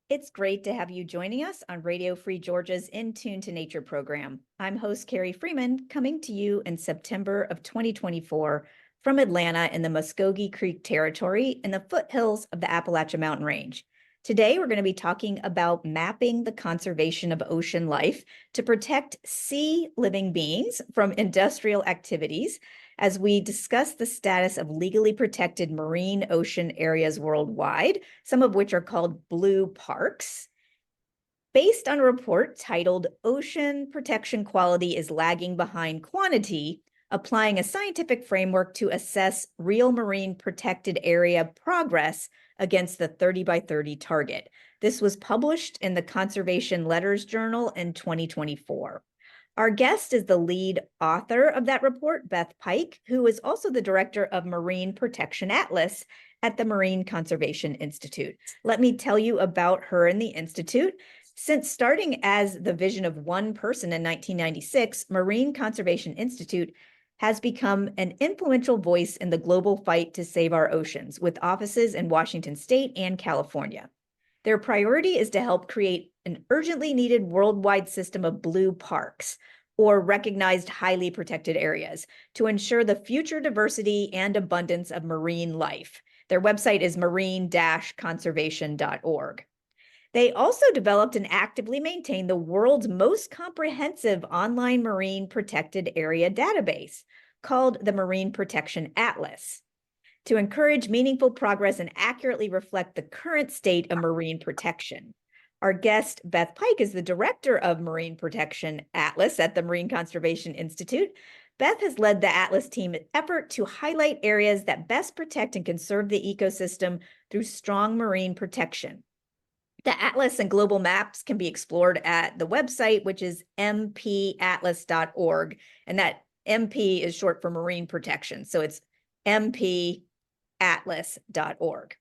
It's great to have you joining us on Radio Free Georgia's In Tune to Nature program. I'm host Carrie Freeman, coming to you in September of 2024 from Atlanta in the Muskogee Creek Territory in the foothills of the Appalachian Mountain Range. Today, we're going to be talking about mapping the conservation of ocean life to protect sea living beings from industrial activities as we discuss the status of legally protected marine ocean areas worldwide, some of which are called blue parks. Based on a report titled Ocean Protection Quality is Lagging Behind Quantity, applying a scientific framework to assess real marine protected area progress against the 30 by 30 target. This was published in the Conservation Letters Journal in 2024. Our guest is the lead author of that report, Beth Pike, who is also the director of Marine Protection Atlas at the Marine Conservation Institute. Let me tell you about her and the Institute. Since starting as the vision of one person in 1996, Marine Conservation Institute has become an influential voice in the global fight to save our oceans, with offices in Washington State and California. Their priority is to help create an urgently needed worldwide system of blue parks, or recognized highly protected areas, to ensure the future diversity and abundance of marine life. Their website is marine-conservation.org. They also developed and actively maintain the world's most comprehensive online marine protected area database, called the Marine Protection Atlas, to encourage meaningful progress and accurately reflect the current state of marine protection. Our guest, Beth Pike, is the director of Marine Protection Atlas at the Marine Conservation Institute. Beth has led the Atlas team effort to highlight areas that best protect and conserve the ecosystem through strong marine protection. The Atlas and global maps can be explored at the website, which is mpatlas.org. And that MP is short for marine protection. So it's mpatlas.org.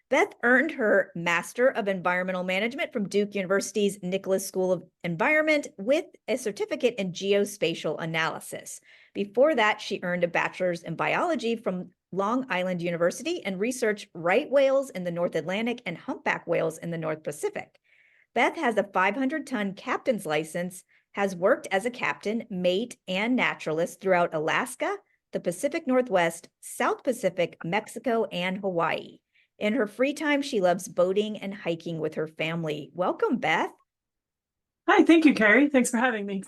Beth earned her Master of Environmental Management from Duke University's Nicholas School of Environment with a certificate in geospatial analysis. Before that, she earned a bachelor's in biology from Long Island University and researched right whales in the North Atlantic and humpback whales in the North Pacific. Beth has a 500-ton captain's license, has worked as a captain, mate, and naturalist throughout Alaska, the Pacific Northwest, South Pacific, Mexico, and Hawaii. In her free time, she loves boating and hiking with her family. Welcome, Beth. Hi, thank you, Carrie. Thanks for having me.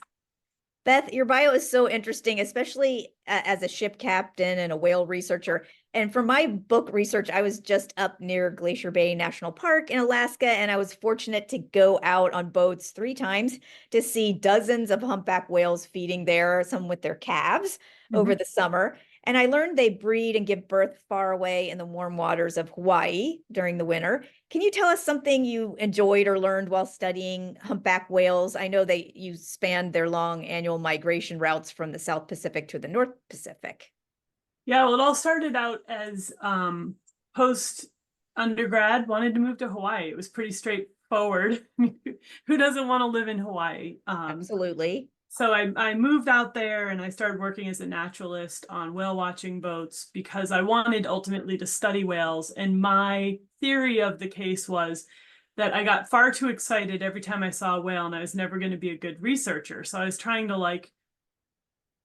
Beth, your bio is so interesting, especially as a ship captain and a whale researcher. And for my book research, I was just up near Glacier Bay National Park in Alaska, and I was fortunate to go out on boats 3 times to see dozens of humpback whales feeding there, some with their calves over the summer. And I learned they breed and give birth far away in the warm waters of Hawaii during the winter. Can you tell us something you enjoyed or learned while studying humpback whales? I know you spanned their long annual migration routes from the South Pacific to the North Pacific. Yeah, well, it all started out as post-undergrad, wanted to move to Hawaii. It was pretty straightforward. Who doesn't want to live in Hawaii? Absolutely. So I moved out there and I started working as a naturalist on whale watching boats because I wanted ultimately to study whales. And my theory of the case was that I got far too excited every time I saw a whale and I was never going to be a good researcher. So I was trying to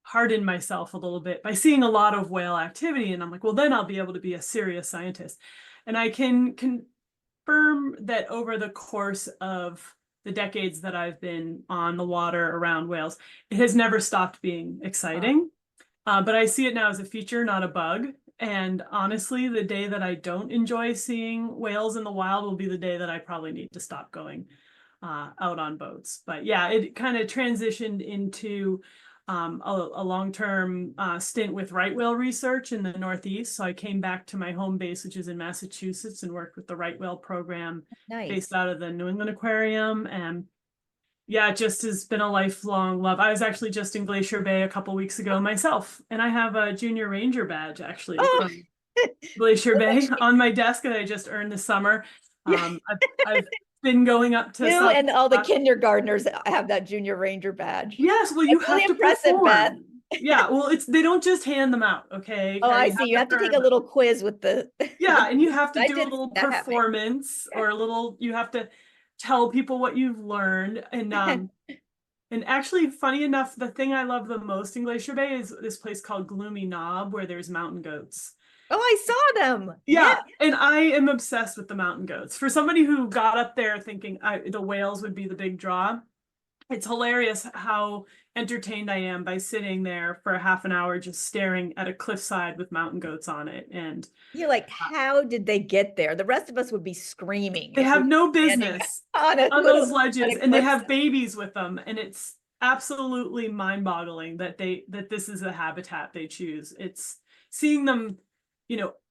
harden myself a little bit by seeing a lot of whale activity. And I'm like, well, then I'll be able to be a serious scientist. And I can confirm that over the course of the decades that I've been on the water around whales, it has never stopped being exciting. But I see it now as a feature, not a bug. And honestly, the day that I don't enjoy seeing whales in the wild will be the day that I probably need to stop going out on boats. But yeah, it kind of transitioned into a long-term stint with right whale research in the Northeast. So I came back to my home base, which is in Massachusetts, and worked with the right whale program based out of the New England Aquarium. And yeah, it just has been a lifelong love. I was actually just in Glacier Bay a couple weeks ago myself, and I have a junior ranger badge actually from Glacier Bay on my desk that I just earned this summer. I've been going up to and all the kindergartners have that junior ranger badge. Yes, well, you have to impressive, perform. Beth. Yeah, well, they don't just hand them out, okay, Oh, Carrie? I You see. have You to have to take earn a them. little quiz with the Yeah, and you have to I do a did see little that happening. performance or a little, you have to tell people what you've learned. And actually, funny enough, the thing I love the most in Glacier Bay is this place called Gloomy Knob, where there's mountain goats. Oh, I saw them. Yeah. Yeah, and I am obsessed with the mountain goats. For somebody who got up there thinking the whales would be the big draw, it's hilarious how entertained I am by sitting there for a half an hour just staring at a cliffside with mountain goats on it. And You're like, how did they get there? The rest of us would be screaming they if we have were no standing business on a on little those on ledges, a and they cliff. have babies with them, and it's absolutely mind-boggling that this is a habitat they choose. It's seeing them,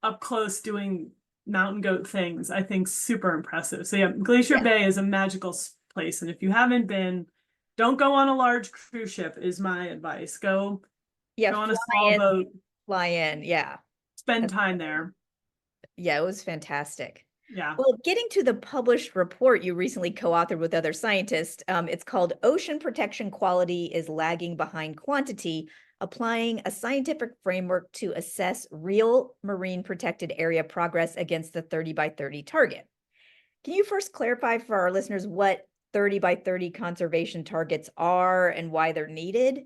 up close doing mountain goat things, I think super impressive. So yeah, Glacier Yeah. Bay is a magical place, and if you haven't been, don't go on a large cruise ship is my advice. Go Yeah, on a fly small in, boat, fly in. Yeah. spend time there. Yeah, it was fantastic. Yeah. Well, getting to the published report you recently co-authored with other scientists, it's called Ocean Protection Quality is Lagging Behind Quantity, applying a scientific framework to assess real marine protected area progress against the 30 by 30 target. Can you first clarify for our listeners what 30 by 30 conservation targets are and why they're needed?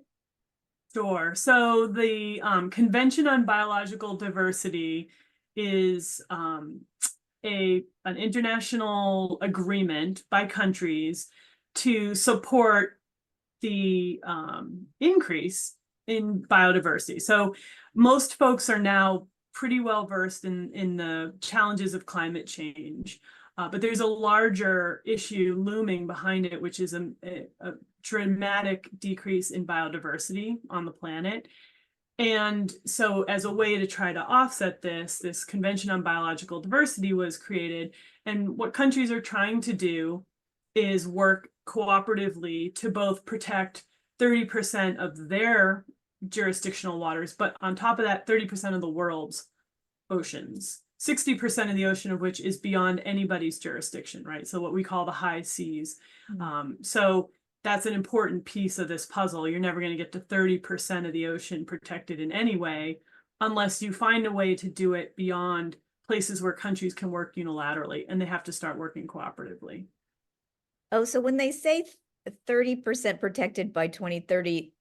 Sure. So the Convention on Biological Diversity is an international agreement by countries to support the increase in biodiversity. So most folks are now pretty well versed in the challenges of climate change. But there's a larger issue looming behind it, which is a dramatic decrease in biodiversity on the planet. And so as a way to try to offset this Convention on Biological Diversity was created. And what countries are trying to do is work cooperatively to both protect 30% of their jurisdictional waters, but on top of that, 30% of the world's oceans. 60% of the ocean of which is beyond anybody's jurisdiction, right? So what we call the high seas. So that's an important piece of this puzzle. You're never going to get to 30% of the ocean protected in any way unless you find a way to do it beyond places where countries can work unilaterally, and they have to start working cooperatively. Oh, so when they say 30% protected by 2030,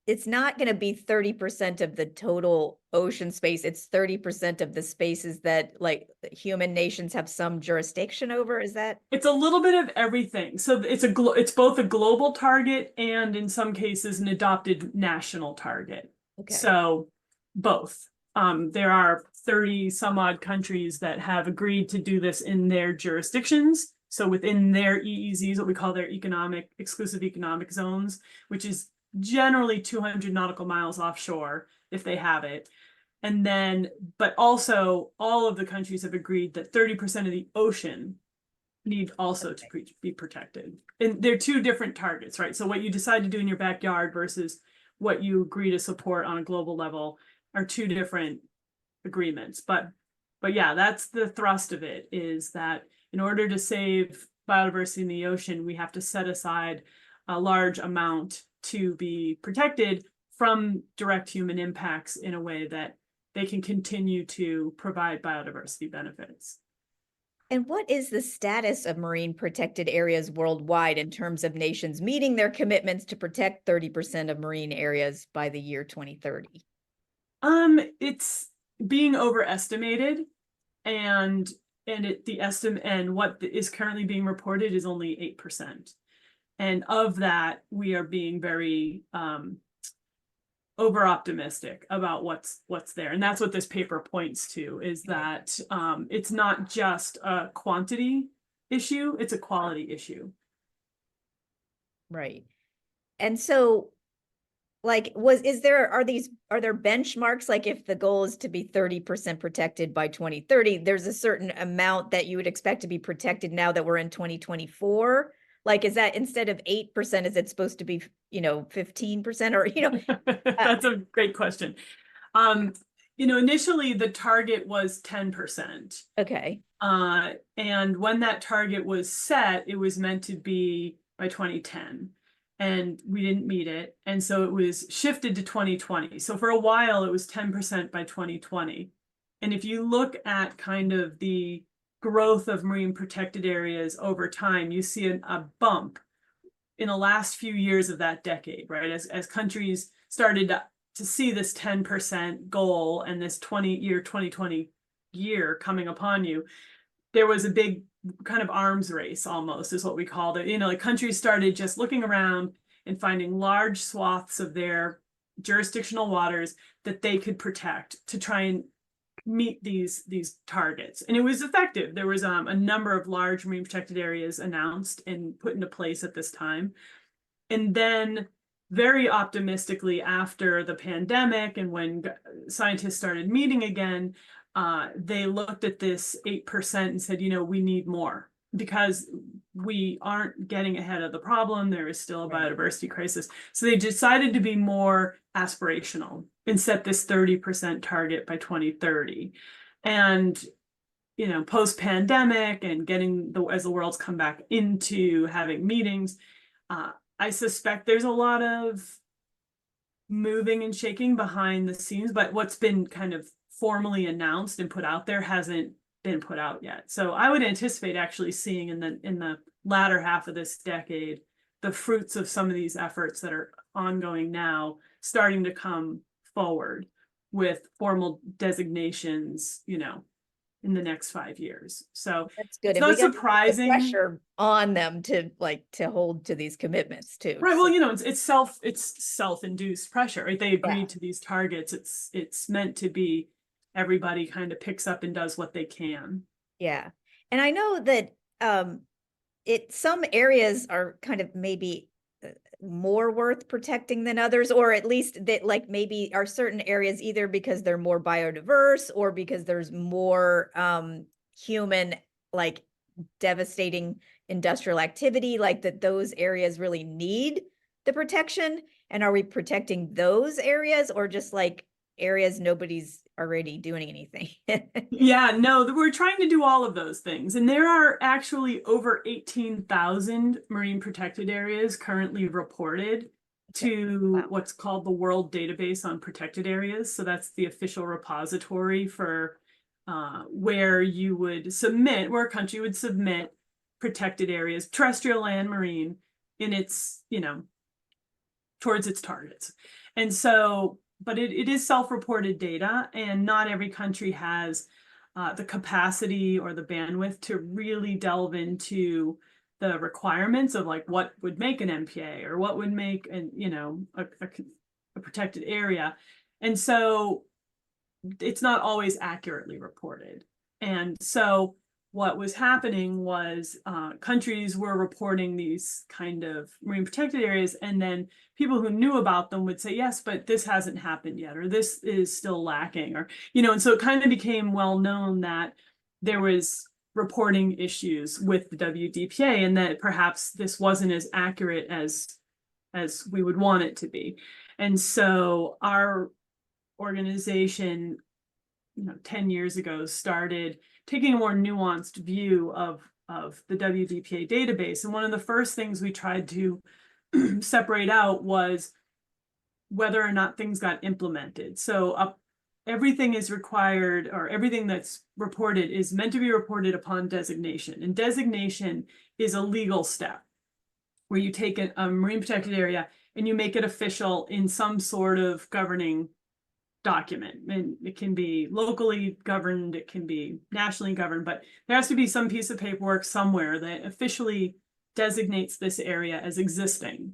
it's not going to be 30% of the total ocean space. It's 30% of the spaces that like human nations have some jurisdiction over. Is that? It's a little bit of everything. So it's both a global target and in some cases an adopted national target. Okay. So both. There are 30 some odd countries that have agreed to do this in their jurisdictions. So within their EEZs, what we call their exclusive economic zones, which is generally 200 nautical miles offshore if they have it. And then, but also all of the countries have agreed that 30% of the ocean need also to be protected. And they're two different targets, right? So what you decide to do in your backyard versus what you agree to support on a global level are two different agreements. But yeah, that's the thrust of it, is that in order to save biodiversity in the ocean, we have to set aside a large amount to be protected from direct human impacts in a way that they can continue to provide biodiversity benefits. And what is the status of marine protected areas worldwide in terms of nations meeting their commitments to protect 30% of marine areas by the year 2030? It's being overestimated, and what is currently being reported is only 8%. And of that, we are being very over optimistic about what's there. And that's what this paper points to, is that it's not just a quantity issue, it's a quality issue. Right. And so like are there benchmarks, like if the goal is to be 30% protected by 2030, there's a certain amount that you would expect to be protected now that we're in 2024? Like, is that instead of 8%, is it supposed to be, 15% or, That's a great question. Initially the target was 10%. Okay. And when that target was set, it was meant to be by 2010. and we didn't meet it. And so it was shifted to 2020. So for a while, it was 10% by 2020. And if you look at kind of the growth of marine protected areas over time, you see a bump in the last few years of that decade, right? As countries started to see this 10% goal and this 2020 year coming upon you, there was a big kind of arms race, almost is what we called it. Like countries started just looking around and finding large swaths of their jurisdictional waters that they could protect to try and meet these targets. And it was effective. There was a number of large marine protected areas announced and put into place at this time. And then very optimistically after the pandemic and when scientists started meeting again, they looked at this 8% and said, we need more because we aren't getting ahead of the problem. There is still a biodiversity crisis. So they decided to be more aspirational and set this 30% target by 2030. And, post-pandemic and as the world's come back into having meetings, I suspect there's a lot of moving and shaking behind the scenes, but what's been kind of formally announced and put out there hasn't been put out yet. So I would anticipate actually seeing in the latter half of this decade, the fruits of some of these efforts that are ongoing now starting to come forward with formal designations, in the next 5 years. So that's good. It's and not surprising. Pressure on them to hold to these commitments too. Right. Well, it's self-induced pressure, right? They agreed to these targets. It's meant to be everybody kind of picks up and does what they can. Yeah. And I know that some areas are kind of maybe more worth protecting than others, or at least that maybe are certain areas either because they're more biodiverse or because there's more human devastating industrial activity, that those areas really need the protection. And are we protecting those areas or just areas nobody's already doing anything? Yeah, no, we're trying to do all of those things. And there are actually over 18,000 marine protected areas currently reported to what's called the World Database on Protected Areas. So that's the official repository for where a country would submit protected areas, terrestrial and marine, in its, towards its targets. And so, but it is self-reported data, and not every country has the capacity or the bandwidth to really delve into the requirements of what would make an MPA or what would make a protected area. And so it's not always accurately reported. And so what was happening was countries were reporting these kind of marine protected areas, and then people who knew about them would say, yes, but this hasn't happened yet, or this is still lacking, or, and so it kind of became well known that there was reporting issues with the WDPA and that perhaps this wasn't as accurate as we would want it to be. And so our organization, 10 years ago, started taking a more nuanced view of the WDPA database. And one of the first things we tried to separate out was whether or not things got implemented. So everything is required, or everything that's reported is meant to be reported upon designation. And designation is a legal step where you take a marine protected area and you make it official in some sort of governing document. And it can be locally governed, it can be nationally governed, but there has to be some piece of paperwork somewhere that officially designates this area as existing.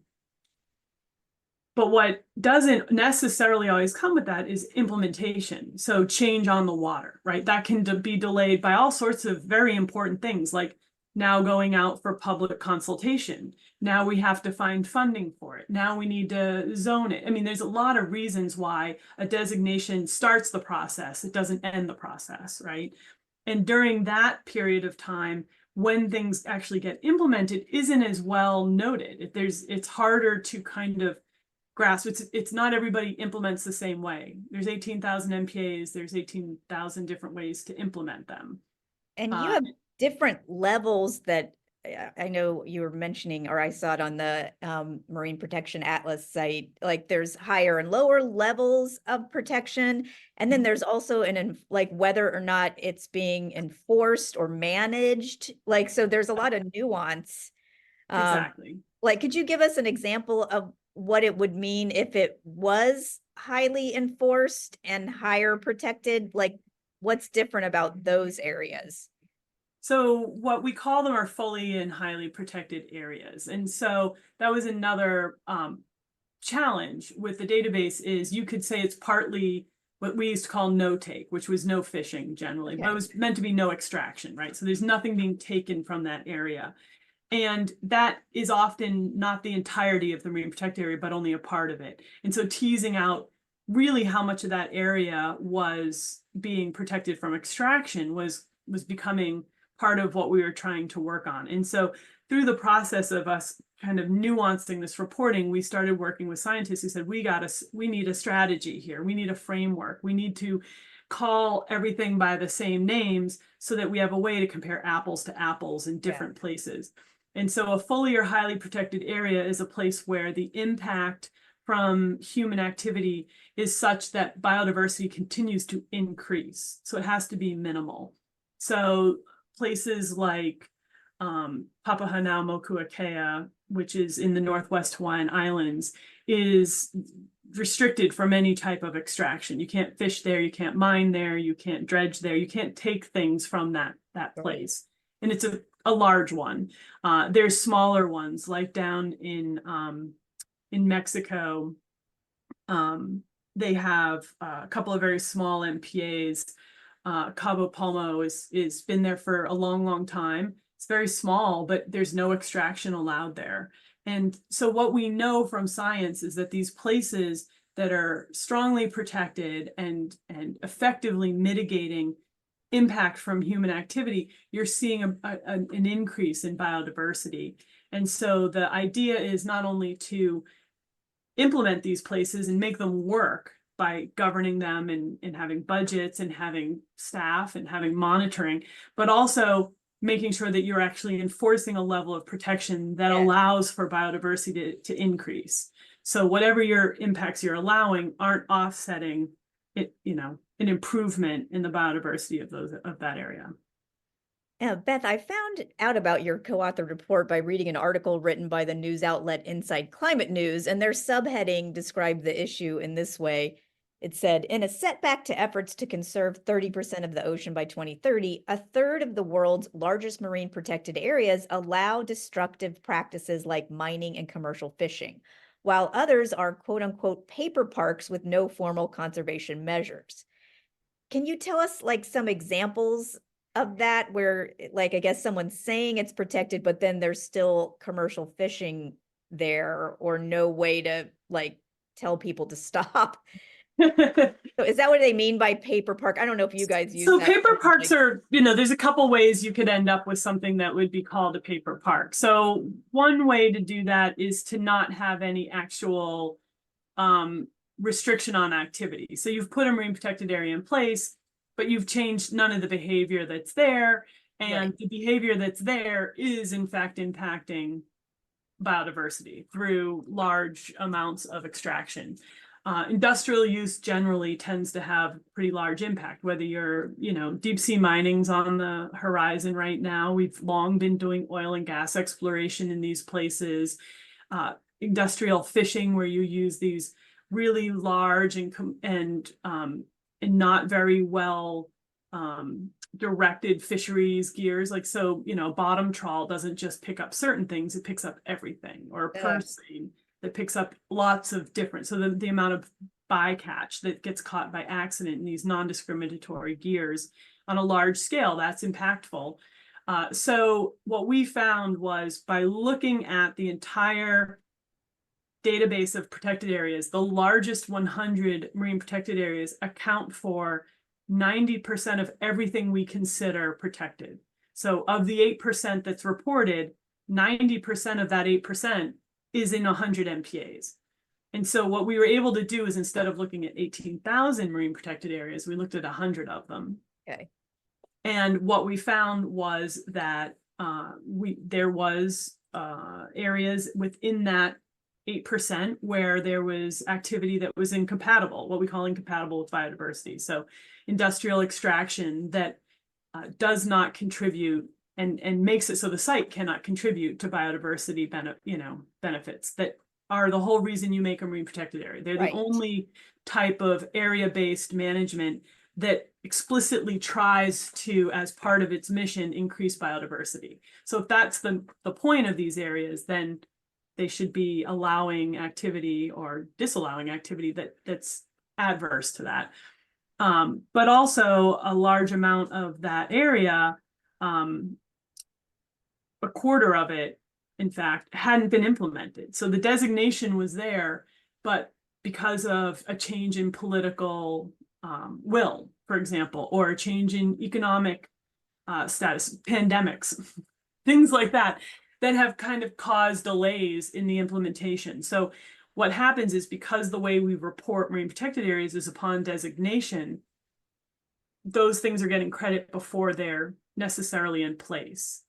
But what doesn't necessarily always come with that is implementation. So change on the water, right? That can be delayed by all sorts of very important things, like now going out for public consultation. Now we have to find funding for it. Now we need to zone it. I mean, there's a lot of reasons why a designation starts the process. It doesn't end the process, right? And during that period of time, when things actually get implemented, isn't as well noted. It's harder to kind of grasp. It's not everybody implements the same way. There's 18,000 MPAs. There's 18,000 different ways to implement them. And you have different levels that I know you were mentioning, or I saw it on the Marine Protection Atlas site, like there's higher and lower levels of protection. And then there's also like whether or not it's being enforced or managed. Like, so there's a lot of nuance. Exactly. Like, could you give us an example of what it would mean if it was highly enforced and higher protected? Like, what's different about those areas? So what we call them are fully and highly protected areas. And so that was another challenge with the database is you could say it's partly what we used to call no take, which was no fishing generally, but it was meant to be no extraction, right? So there's nothing being taken from that area. And that is often not the entirety of the marine protected area, but only a part of it. And so teasing out really how much of that area was being protected from extraction was becoming part of what we were trying to work on. And so through the process of us kind of nuancing this reporting, we started working with scientists who said, we need a strategy here. We need a framework. We need to call everything by the same names so that we have a way to compare apples to apples in different places. And so a fully or highly protected area is a place where the impact from human activity is such that biodiversity continues to increase. So it has to be minimal. So places like Papahanaumokuakea, which is in the Northwest Hawaiian Islands, is restricted from any type of extraction. You can't fish there, you can't mine there, you can't dredge there, you can't take things from that place. And it's a large one. There's smaller ones, like down in Mexico. They have a couple of very small MPAs. Cabo Palmo is been there for a long time. It's very small, but there's no extraction allowed there. And so what we know from science is that these places that are strongly protected and effectively mitigating impact from human activity, you're seeing an increase in biodiversity. And so the idea is not only to implement these places and make them work by governing them and having budgets and having staff and having monitoring, but also making sure that you're actually enforcing a level of protection that allows for biodiversity to increase. So whatever your impacts you're allowing aren't offsetting it, an improvement in the biodiversity of that area. Beth, I found out about your co-authored report by reading an article written by the news outlet Inside Climate News, and their subheading described the issue in this way. It said, in a setback to efforts to conserve 30% of the ocean by 2030, a third of the world's largest marine protected areas allow destructive practices like mining and commercial fishing, while others are quote unquote paper parks with no formal conservation measures. Can you tell us like some examples of that where, like, I guess someone's saying it's protected, but then there's still commercial fishing there or no way to like tell people to stop? So is that what they mean by paper park? I don't know if you guys use so that. Paper parks are, there's a couple ways you could end up with something that would be called a paper park. So one way to do that is to not have any actual restriction on activity. So you've put a marine protected area in place, but you've changed none of the behavior that's there. And the behavior that's there is in fact impacting biodiversity through large amounts of extraction. Industrial use generally tends to have pretty large impact, whether you're, deep sea mining's on the horizon right now. We've long been doing oil and gas exploration in these places. Industrial fishing, where you use these really large and not very well directed fisheries gears. Like, so, bottom trawl doesn't just pick up certain things, it picks up everything, or a purse seine that picks up lots of different, so the amount of bycatch that gets caught by accident in these non-discriminatory gears on a large scale, that's impactful. So what we found was by looking at the entire database of protected areas, the largest 100 marine protected areas account for 90% of everything we consider protected. So of the 8% that's reported, 90% of that 8% is in 100 MPAs. And so what we were able to do is, instead of looking at 18,000 marine protected areas, we looked at 100 of them. Okay. And what we found was that there was areas within that 8% where there was activity that was incompatible, what we call incompatible with biodiversity. So industrial extraction that does not contribute and makes it so the site cannot contribute to biodiversity benefits that are the whole reason you make a marine protected area. They're the only type of area-based management that explicitly tries to, as part of its mission, increase biodiversity. So if that's the point of these areas, then they should be allowing activity or disallowing activity that's adverse to that. But also a large amount of that area, a quarter of it, in fact, hadn't been implemented. So the designation was there, but because of a change in political will, for example, or a change in economic status, pandemics, things like that, that have kind of caused delays in the implementation. So what happens is, because the way we report marine protected areas is upon designation, those things are getting credit before they're necessarily in place.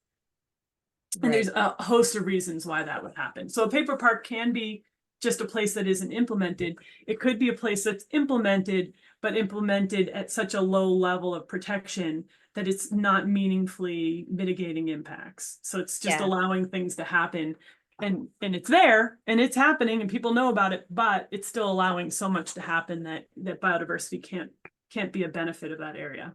And there's a host of reasons why that would happen. So a paper park can be just a place that isn't implemented. It could be a place that's implemented, but implemented at such a low level of protection that it's not meaningfully mitigating impacts. So it's just allowing things to happen, and it's there and it's happening and people know about it, but it's still allowing so much to happen that biodiversity can't be a benefit of that area.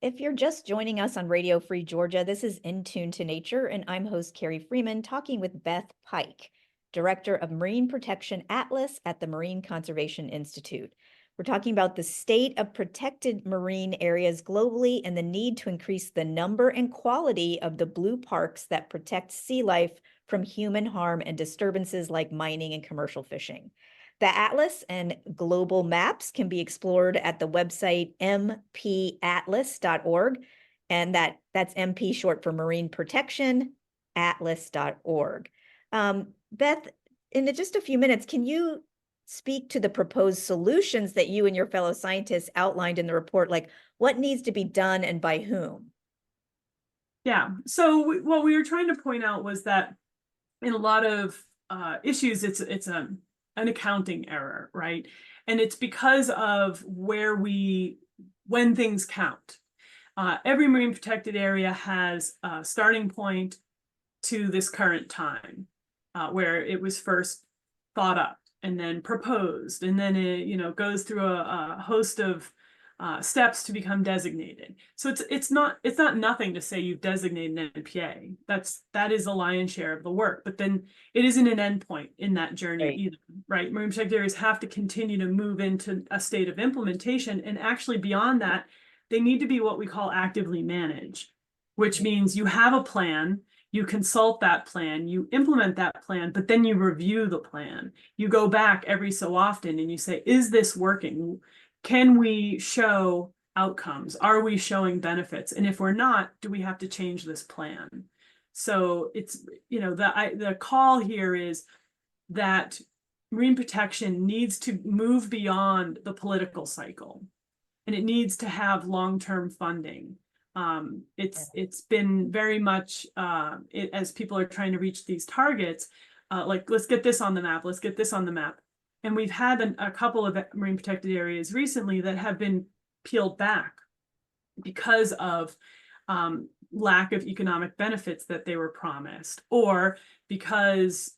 If you're just joining us on Radio Free Georgia, this is In Tune to Nature, and I'm host Carrie Freeman, talking with Beth Pike, Director of Marine Protection Atlas at the Marine Conservation Institute. We're talking about the state of protected marine areas globally and the need to increase the number and quality of the blue parks that protect sea life from human harm and disturbances like mining and commercial fishing. The atlas and global maps can be explored at the website mpatlas.org, and that's MP short for Marine Protection, atlas.org. Beth, in just a few minutes, can you speak to the proposed solutions that you and your fellow scientists outlined in the report? Like, what needs to be done and by whom? Yeah, so what we were trying to point out was that in a lot of issues, it's an accounting error, right? And it's because of when things count. Every marine protected area has a starting point to this current time, where it was first thought up and then proposed, and then it goes through a host of steps to become designated. So it's not nothing to say you've designated an NPA. That is the lion's share of the work, but then it isn't an endpoint in that journey either, right? Marine protected areas have to continue to move into a state of implementation, and actually beyond that, they need to be what we call actively managed, which means you have a plan, you consult that plan, you implement that plan, but then you review the plan. You go back every so often and you say, is this working? Can we show outcomes? Are we showing benefits? And if we're not, do we have to change this plan? So it's, the call here is that marine protection needs to move beyond the political cycle, and it needs to have long-term funding. It's been very much as people are trying to reach these targets, like, let's get this on the map, let's get this on the map. And we've had a couple of marine protected areas recently that have been peeled back because of lack of economic benefits that they were promised, or because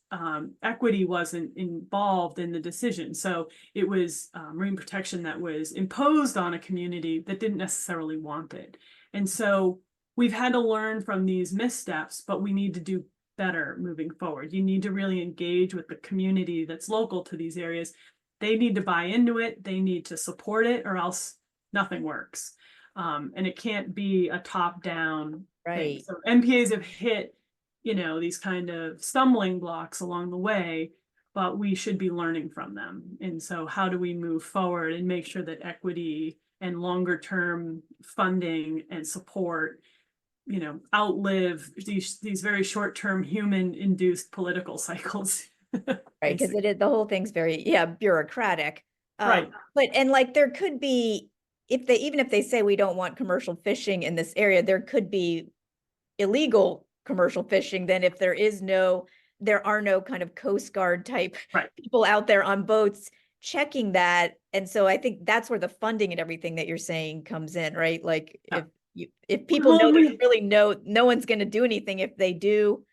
equity wasn't involved in the decision. So it was marine protection that was imposed on a community that didn't necessarily want it. And so we've had to learn from these missteps, but we need to do better moving forward. You need to really engage with the community that's local to these areas. They need to buy into it. They need to support it, or else nothing works. And it can't be a top-down thing. So MPAs have hit, these kind of stumbling blocks along the way, but we should be learning from them. And so how do we move forward and make sure that equity and longer-term funding and support outlive these very short-term human-induced political cycles. Right, because the whole thing's very bureaucratic. Right. But there could be, even if they say we don't want commercial fishing in this area, there could be illegal commercial fishing than if there are no kind of Coast Guard type Right. people out there on boats checking that. And so I think that's where the funding and everything that you're saying comes in, right? Like Yeah. if people Well, know there's really no one's going to do anything if they do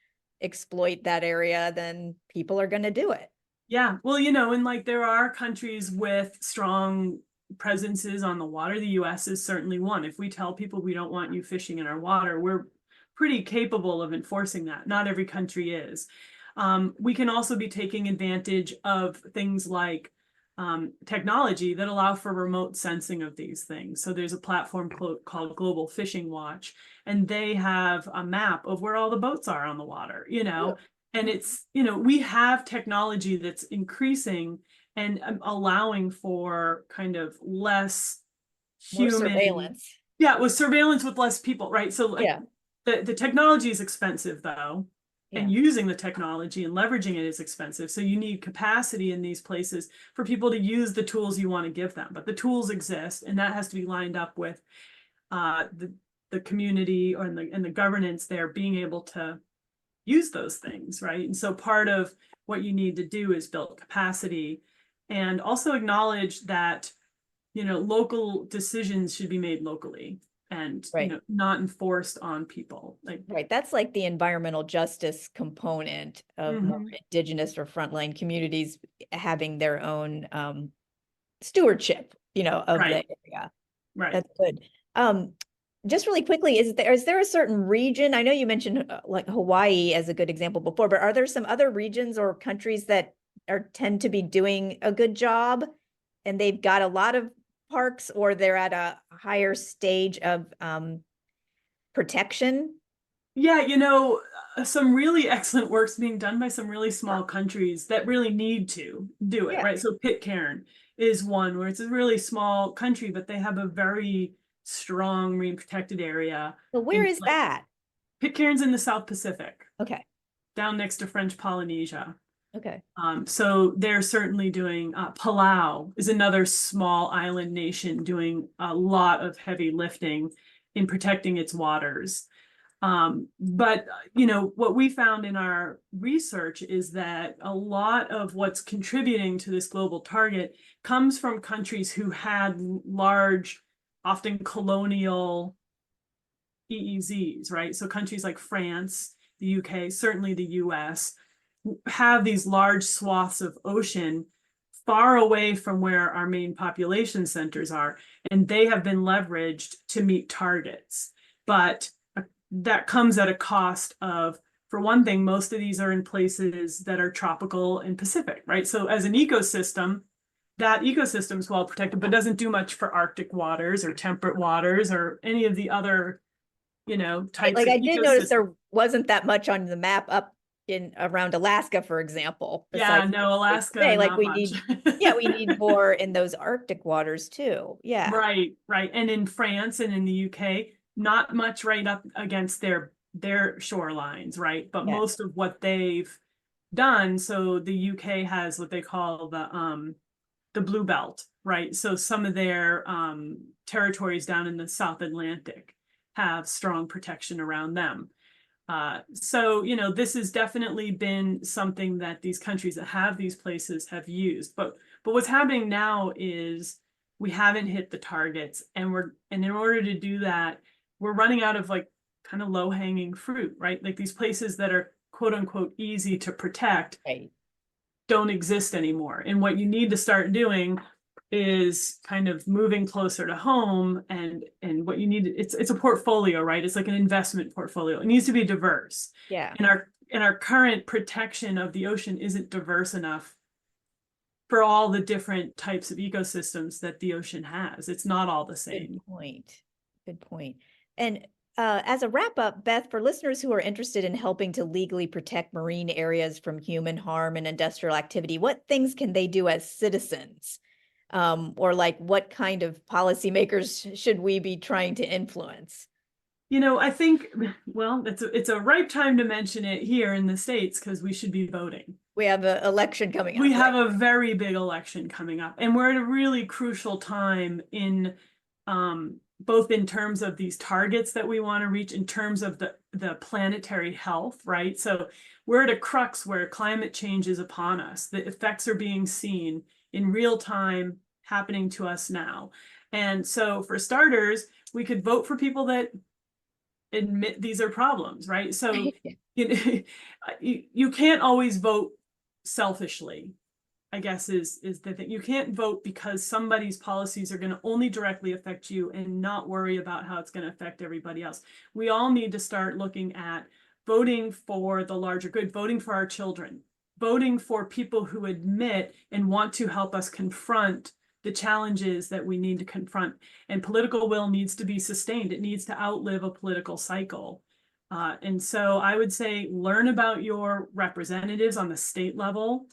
exploit that area, then people are going to do it. yeah, well, you know, and like there are countries with strong presences on the water. The US is certainly one. If we tell people we don't want you fishing in our water, we're pretty capable of enforcing that. Not every country is. We can also be taking advantage of things like technology that allow for remote sensing of these things. So there's a platform called Global Fishing Watch, and they have a map of where all the boats are on the water, you know. And it's, you know, we have technology that's increasing and allowing for kind of less More human, surveillance. yeah, with surveillance with less people, right? So like Yeah. the technology is expensive though, and Yeah. using the technology and leveraging it is expensive. So you need capacity in these places for people to use the tools you want to give them. But the tools exist, and that has to be lined up with the community or and the governance there being able to use those things, right? And so part of what you need to do is build capacity and also acknowledge that, you know, local decisions should be made locally and, you Right. know, not enforced on people. Like, Right. That's like the environmental justice component of more indigenous or frontline communities having their own stewardship, you know, of the right, area. right. That's good. Just really quickly, is there a certain region? I know you mentioned like Hawaii as a good example before, but are there some other regions or countries that tend to be doing a good job and they've got a lot of parks, or they're at a higher stage of protection? Yeah, you know, some really excellent work's being done by some really small countries that really need to do it, Yeah. right? So Pitcairn is one where it's a really small country, but they have a very strong marine protected area So where in is place. that? Pitcairn's in the South Pacific, Okay. down next to French Polynesia. Okay. So they're certainly doing, Palau is another small island nation doing a lot of heavy lifting in protecting its waters. But you know, what we found in our research is that a lot of what's contributing to this global target comes from countries who had large, often colonial EEZs, right? So countries like France, the UK, certainly the US, have these large swaths of ocean far away from where our main population centers are, and they have been leveraged to meet targets. But that comes at a cost of, for one thing, most of these are in places that are tropical and Pacific, right? So as an ecosystem, that ecosystem is well protected, but doesn't do much for Arctic waters or temperate waters or any of the other, you know, types Like of I did notice ecosystems. there wasn't that much on the map up in around Alaska, for example, Yeah, besides no, like Alaska, today, like not we much. need, yeah, we need more in those Arctic waters too. Yeah. Right, right. And in France and in the UK, not much right up against their shorelines, right? But Yeah. most of what they've done, so the UK has what they call the blue belt, right? So some of their territories down in the South Atlantic have strong protection around them. So, you know, this has definitely been something that these countries that have these places have used. But what's happening now is we haven't hit the targets, and in order to do that, we're running out of like kind of low hanging fruit, right? Like these places that are quote unquote easy to protect Right. don't exist anymore. And what you need to start doing is kind of moving closer to home, and what you need, it's a portfolio, right? It's like an investment portfolio. It needs to be diverse. Yeah. And our current protection of the ocean isn't diverse enough for all the different types of ecosystems that the ocean has. It's not all the same. Good point. Good point. And as a wrap up, Beth, for listeners who are interested in helping to legally protect marine areas from human harm and industrial activity, what things can they do as citizens? Or like what kind of policymakers should we be trying to influence? You know, I think, well, it's a ripe time to mention it here in the States because we should be voting. We have an election coming up. We have right? a very big election coming up, and we're at a really crucial time in both in terms of these targets that we want to reach, in terms of the planetary health, right? So we're at a crux where climate change is upon us. The effects are being seen in real time, happening to us now. And so for starters, we could vote for people that admit these are problems, right? So you can't always vote selfishly, I guess is the thing. You can't vote because somebody's policies are going to only directly affect you and not worry about how it's going to affect everybody else. We all need to start looking at voting for the larger good, voting for our children, voting for people who admit and want to help us confront the challenges that we need to confront. And political will needs to be sustained. It needs to outlive a political cycle. And so I would say learn about your representatives on the state level,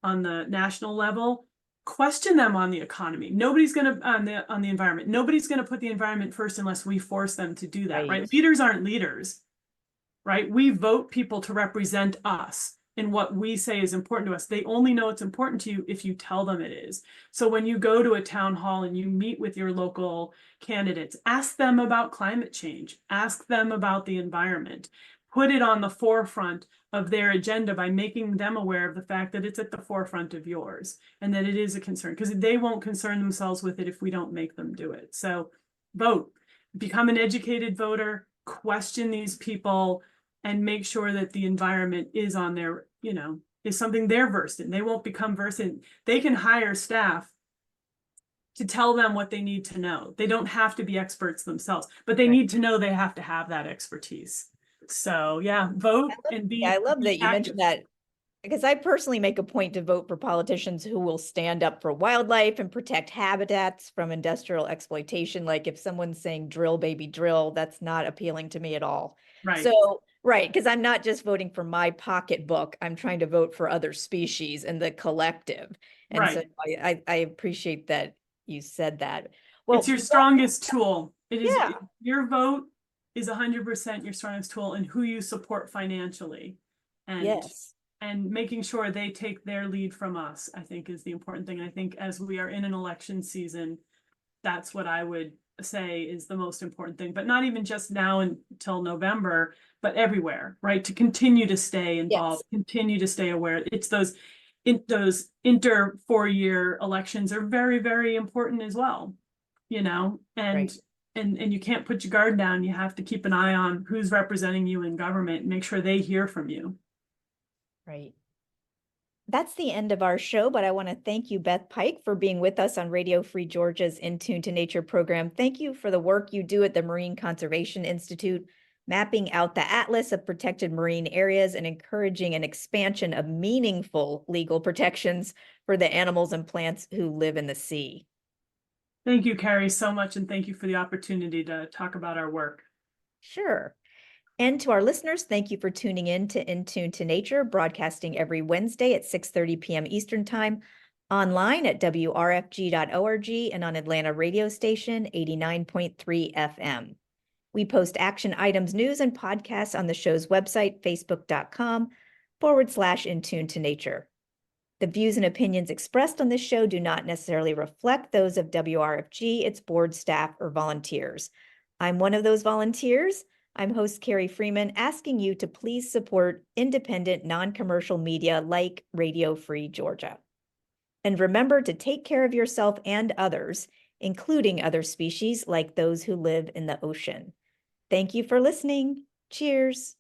on the national level, question them on the economy. Nobody's going to, on the environment, nobody's going to put the environment first unless we force them to do that, right? Leaders aren't leaders, right? We vote people to represent us in what we say is important to us. They only know it's important to you if you tell them it is. So when you go to a town hall and you meet with your local candidates, ask them about climate change, ask them about the environment, put it on the forefront of their agenda by making them aware of the fact that it's at the forefront of yours and that it is a concern, because they won't concern themselves with it if we don't make them do it. So vote, become an educated voter, question these people, and make sure that the environment is on their, is something they're versed in. They won't become versed in. They can hire staff to tell them what they need to know. They don't have to be experts themselves, but they need to know they have to have that expertise. So yeah, vote and be. I love that you active. mentioned that, because I personally make a point to vote for politicians who will stand up for wildlife and protect habitats from industrial exploitation. Like if someone's saying drill, baby, drill, that's not appealing to me at all. Right. So, right, because I'm not just voting for my pocketbook, I'm trying to vote for other species and the collective. And right. So I appreciate that you said that. Well, it's your strongest tool. It is, yeah. Your vote is 100% your strongest tool in who you support financially. And yes. And making sure they take their lead from us, I think, is the important thing. I think as we are in an election season, that's what I would say is the most important thing, but not even just now until November, but everywhere, right? To continue to stay involved, continue to stay aware. It's those inter 4-year elections are very, very important as well, and you can't put your guard down. You have to keep an eye on who's representing you in government and make sure they hear from you. Right. That's the end of our show, but I want to thank you, Beth Pike, for being with us on Radio Free Georgia's In Tune to Nature program. Thank you for the work you do at the Marine Conservation Institute, mapping out the Atlas of protected marine areas and encouraging an expansion of meaningful legal protections for the animals and plants who live in the sea. Thank you, Carrie, so much, and thank you for the opportunity to talk about our work. Sure. And to our listeners, thank you for tuning in to Tune to Nature, broadcasting every Wednesday at 6:30 p.m. Eastern Time, online at wrfg.org and on Atlanta radio station 89.3 FM. We post action items, news, and podcasts on the show's website, facebook.com/In Tune to Nature. The views and opinions expressed on this show do not necessarily reflect those of WRFG, its board, staff, or volunteers. I'm one of those volunteers. I'm host Carrie Freeman, asking you to please support independent, non-commercial media like Radio Free Georgia. And remember to take care of yourself and others, including other species like those who live in the ocean. Thank you for listening. Cheers.